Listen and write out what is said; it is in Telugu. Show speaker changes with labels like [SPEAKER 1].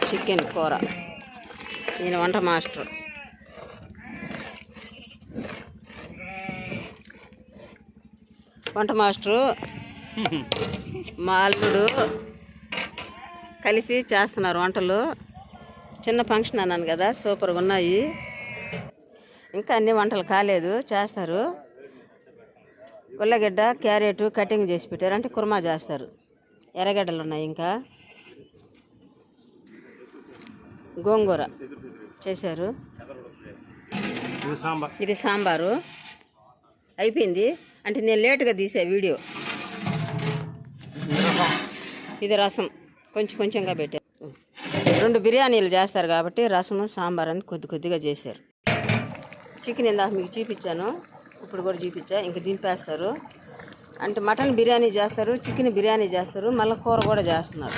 [SPEAKER 1] చికెన్ కూర. ఈయన వంట మాస్టర్. వంట మాస్టరు మా అల్లుడు కలిసి చేస్తున్నారు వంటలు. చిన్న ఫంక్షన్ అన్నాను కదా, సూపర్గా ఉన్నాయి. ఇంకా అన్ని వంటలు కాలేదు, చేస్తారు. ఉల్లగడ్డ క్యారెట్ కటింగ్ చేసి పెట్టారు, అంటే కుర్మా చేస్తారు. ఎర్రగడ్డలు ఉన్నాయి, ఇంకా గోంగూర చేశారు. ఇది సాంబారు అయిపోయింది. అంటే నేను లేటుగా తీసే వీడియో. ఇది రసం కొంచెం కొంచెంగా పెట్టారు. 2 బిర్యానీలు చేస్తారు కాబట్టి రసము సాంబార్ అని కొద్దిగా చేశారు. చికెన్ ఇందాక మీకు చూపించాను, ఇప్పుడు కూడా చూపించా. ఇంక దింపేస్తారు. అంటే మటన్ బిర్యానీ చేస్తారు, చికెన్ బిర్యానీ చేస్తారు, మళ్ళీ కూర కూడా చేస్తున్నారు.